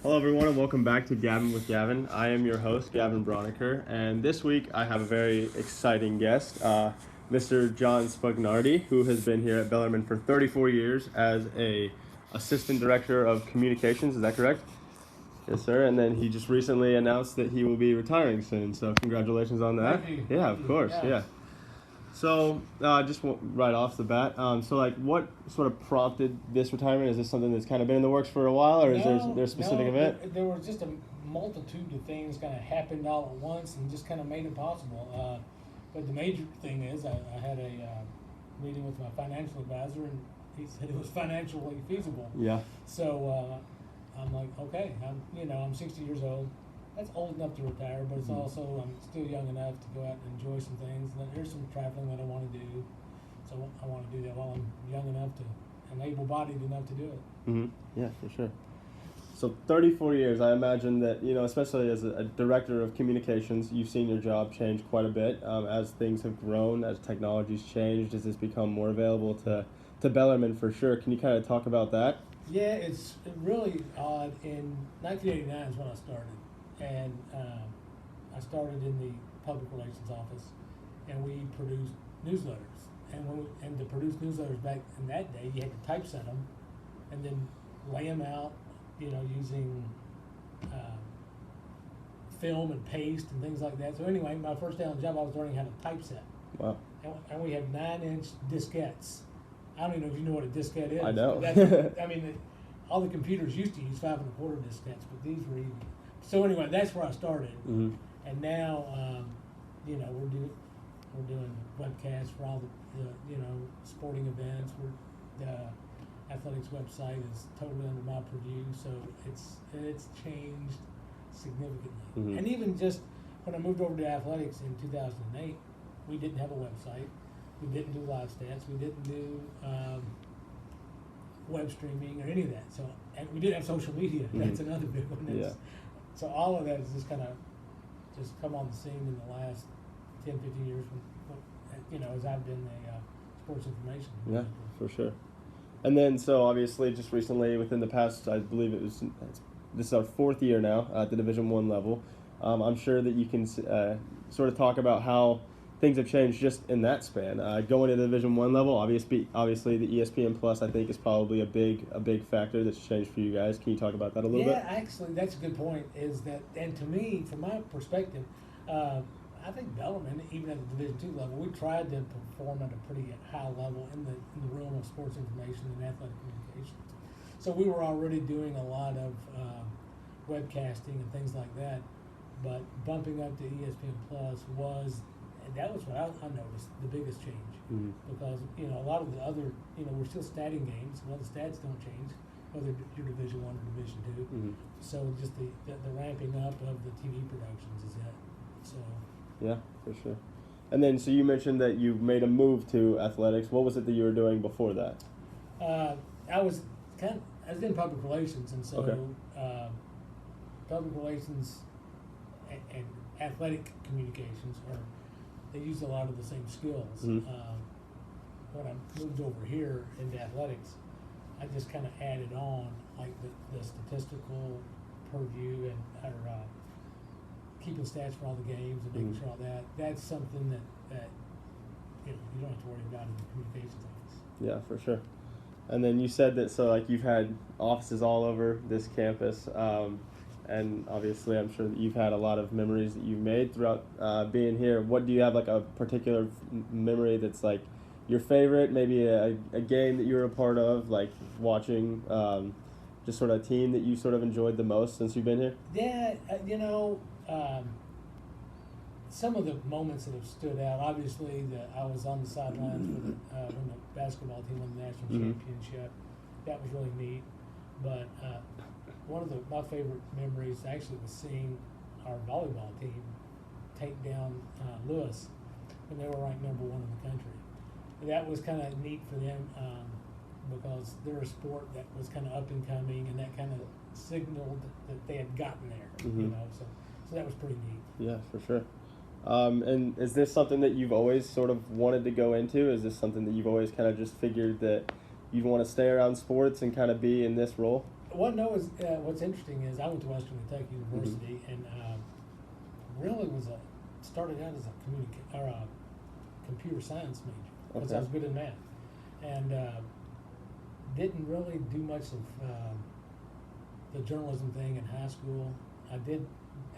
Hello, everyone, and welcome back to Gavin with Gavin. I am your host, Gavin Broniker, and this week I have a very exciting guest, Mr. John Spagnardi, who has been here at Bellarmine for 34 years as a assistant director of communications. Is that correct? Yes, sir. And then he just recently announced that he will be retiring soon. So congratulations on that. Thank you. Yeah, of course. Yeah. So, right off the bat, what sort of prompted this retirement? Is this something that's kind of been in the works for a while, or is there a specific event? There was just a multitude of things kind of happened all at once and just kind of made it possible. But the major thing is I had a meeting with my financial advisor, and he said it was financially feasible. Yeah. So I'm like, okay, I'm 60 years old. That's old enough to retire, but it's also I'm still young enough to go out and enjoy some things. And then there's some traveling that I want to do, so I want to do that while I'm young enough to and able-bodied enough to do it. Mm-hmm. Yeah, for sure. So 34 years, I imagine that, especially as a director of communications, you've seen your job change quite a bit as things have grown, as technology's changed, as it's become more available to Bellarmine for sure. Can you kind of talk about that? Yeah, it's really odd. In 1989 is when I started. And I started in the public relations office, and we produced newsletters. And to produce newsletters back in that day, you had to typeset them, and then lay them out, using film and paste and things like that. So anyway, my first day on the job, I was learning how to typeset. Wow. And we had 9-inch diskettes. I don't even know if you know what a diskette is. I know. All the computers used to use 5 1/4 diskettes, but these were even. So anyway, that's where I started, and now we're doing webcasts for all the sporting events. The athletics website is totally under my purview, so it's changed significantly. And even just when I moved over to athletics in 2008, we didn't have a website, we didn't do live stats, we didn't do web streaming or any of that. So, and we didn't have social media. That's another big one. Yeah. So all of that has just kind of come on the scene in the last 10, 15 years, as I've been a sports information. Yeah, for sure. And then, so obviously, just recently, within the past, I believe this is our 4th year now at the Division I level. I'm sure that you can sort of talk about how things have changed just in that span. Going to the Division I level, obviously the ESPN Plus, I think, is probably a big factor that's changed for you guys. Can you talk about that a little bit? Yeah, actually, that's a good point. Is that, and to me, from my perspective, I think Bellarmine, even at the Division II level, we tried to perform at a pretty high level in the realm of sports information and athletic communications. So we were already doing a lot of webcasting and things like that, but bumping up to ESPN Plus that was what I noticed, the biggest change. Because, a lot of the other, we're still statting games. Well, the stats don't change, whether you're Division I or Division II. So just the ramping up of the TV productions is it. So. Yeah, for sure. And then, so you mentioned that you made a move to athletics. What was it that you were doing before that? I was in public relations, and so public relations and athletic communications they use a lot of the same skills. When I moved over here into athletics, I just kind of added on like the statistical purview and keeping stats for all the games and making sure all that. That's something that you don't have to worry about in the communications office. Yeah, for sure. And then you said that you've had offices all over this campus. And obviously, I'm sure that you've had a lot of memories that you've made throughout being here. What do you have, like a particular memory that's like your favorite? Maybe a game that you were a part of, like watching, just sort of a team that you sort of enjoyed the most since you've been here? Yeah, some of the moments that have stood out. Obviously, I was on the sidelines when the basketball team won the national championship. That was really neat. But one of my favorite memories actually was seeing our volleyball team take down Lewis when they were ranked number 1 in the country. That was kind of neat for them because they're a sport that was kind of up and coming, and that kind of signaled that they had gotten there. So that was pretty neat. Yeah, for sure. And is this something that you've always sort of wanted to go into? Is this something that you've always kind of just figured that you'd want to stay around sports and kind of be in this role? Well, no, what's interesting is I went to Western Kentucky University and really started out as a computer science major because I was good in math, and didn't really do much of the journalism thing in high school. I did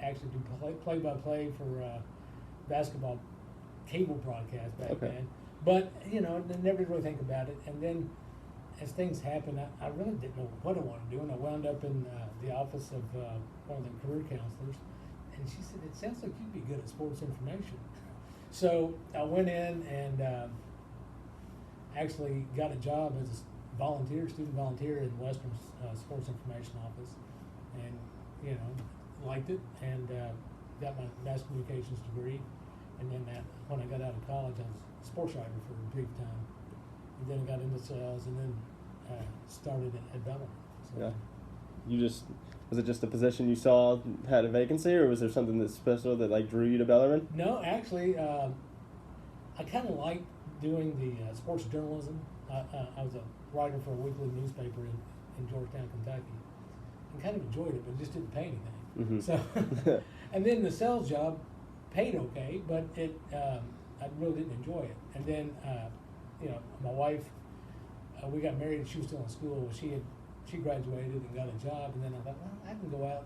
actually do play-by-play for basketball cable broadcast back then, but never really think about it. And then as things happened, I really didn't know what I wanted to do, and I wound up in the office of one of the career counselors, and she said, "It sounds like you'd be good at sports information." So I went in and actually got a job as a student volunteer in Western Sports Information Office, and liked it, and got my mass communications degree. And then when I got out of college, I was a sports writer for a brief time, and then I got into sales, and then started at Gabbin. So. Yeah. Was it just a position you saw had a vacancy, or was there something that's special that drew you to Bellarmine? No, actually, I kind of liked doing the sports journalism. I was a writer for a weekly newspaper in Georgetown, Kentucky, and kind of enjoyed it, but just didn't pay anything. So, and then the sales job paid okay, but I really didn't enjoy it. And then, my wife, we got married, and she was still in school. She graduated and got a job, and then I thought, well, I can go out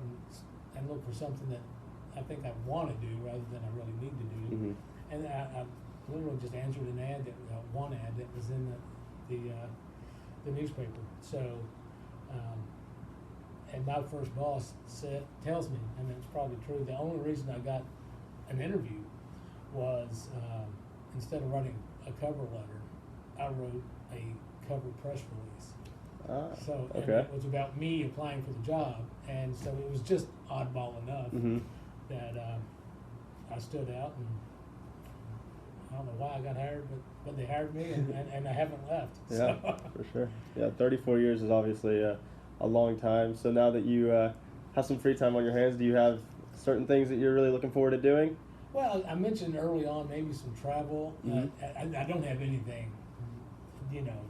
and look for something that I think I want to do rather than I really need to do. And I literally just answered an ad one ad that was in the newspaper. So, and my first boss tells me, and it's probably true, the only reason I got an interview was instead of writing a cover letter, I wrote a cover press release. So and it was about me applying for the job, and so it was just oddball enough that I stood out, and I don't know why I got hired, but they hired me, and I haven't left. Yeah, for sure. Yeah, 34 years is obviously a long time. So now that you have some free time on your hands, do you have certain things that you're really looking forward to doing? Well, I mentioned early on maybe some travel. I don't have anything,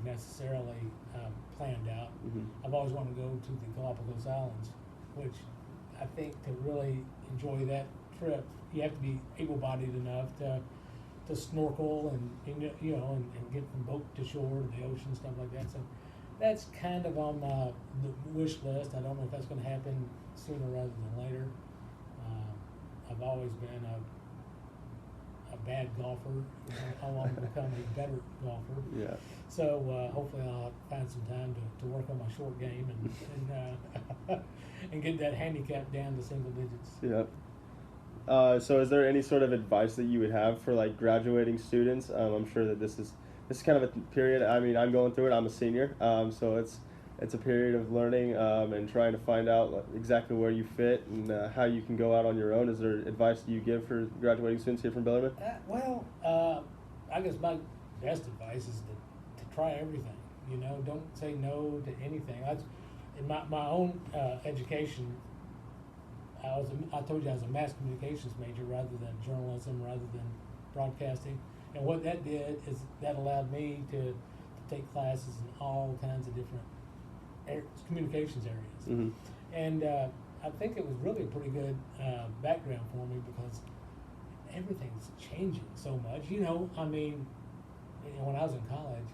necessarily planned out. I've always wanted to go to the Galapagos Islands, which I think to really enjoy that trip, you have to be able-bodied enough to snorkel and get from boat to shore to the ocean, stuff like that. So that's kind of on my wish list. I don't know if that's going to happen sooner rather than later. I've always been a bad golfer. I want to become a better golfer. Yeah. So hopefully I'll find some time to work on my short game and get that handicap down to single digits. Yeah. So is there any sort of advice that you would have for graduating students? I'm sure that this is kind of a period. I mean, I'm going through it. I'm a senior, so it's a period of learning and trying to find out exactly where you fit and how you can go out on your own. Is there advice that you give for graduating students here from Bellarmine? I guess my best advice is to try everything. Don't say no to anything. In my own education, I told you I was a mass communications major rather than journalism, rather than broadcasting. And what that did is that allowed me to take classes in all kinds of different communications areas. And I think it was really a pretty good background for me because everything's changing so much. I mean, when I was in college,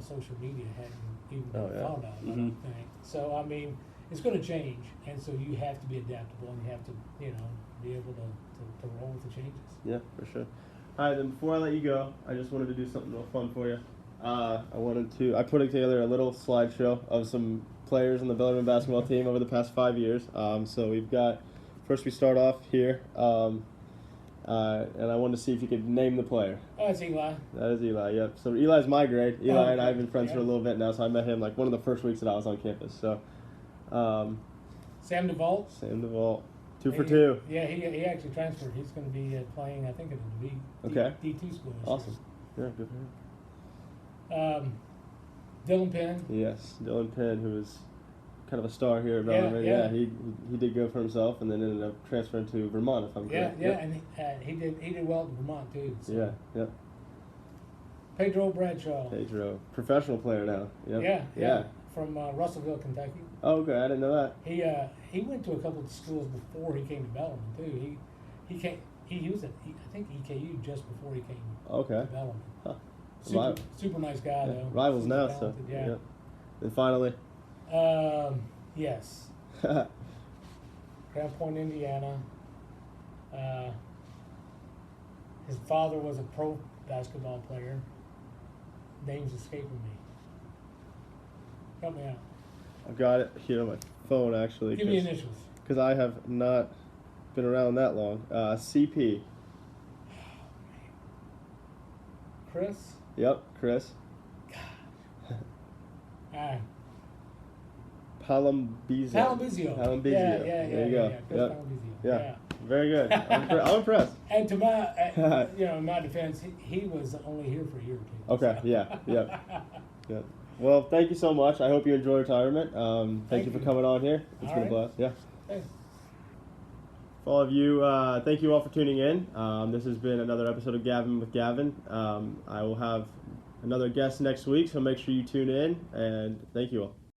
social media hadn't even been thought of, I don't think. So, I mean, it's going to change, and so you have to be adaptable, and you have to, be able to roll with the changes. Yeah, for sure. All right, then before I let you go, I just wanted to do something real fun for you. I put together a little slideshow of some players on the Bellarmine basketball team over the past 5 years. So we've got, first we start off here, and I wanted to see if you could name the player. Oh, it's Eli. That is Eli, yep. So Eli's my grade. Eli and I have been friends for a little bit now, so I met him one of the first weeks that I was on campus. So, Sam DeVault. 2 for 2. Yeah, he actually transferred. He's going to be playing, I think, at a D2 school. Awesome. Yeah, good for him. Dylan Penn. Yes, Dylan Penn, who is kind of a star here at Bellarmine. Yeah, he did go for himself, and then ended up transferring to Vermont, if I'm correct. Yeah, and he did well at Vermont too. So. Yeah. Pedro Bradshaw. Professional player now. Yep. Yeah. From Russellville, Kentucky. Oh, okay, I didn't know that. He went to a couple of schools before he came to Bellarmine too. He was at I think EKU just before he came Okay. to Bellarmine. Huh. Super nice guy though. Rivals Super now, talented, so yeah. And finally, Yes. Grand Point, Indiana. His father was a pro basketball player. Name's escaping me. Help me out. I've got it here on my phone actually. Give me initials. Because I have not been around that long. CP. Chris? Yep, Chris. Ah, Palambizio. Palambizio. Yeah, There you go. yeah. Chris Yep. Palambizio. Yeah. Very good. I'm impressed. And to my, my defense, he was only here for a year or two. Okay. So. Yeah. Yeah. Well, thank you so much. I hope you enjoy retirement. Thank you for coming on here. It's All been a right. blast. Yeah. Thanks. For all of you, thank you all for tuning in. This has been another episode of Gavin with Gavin. I will have another guest next week, so make sure you tune in, and thank you all.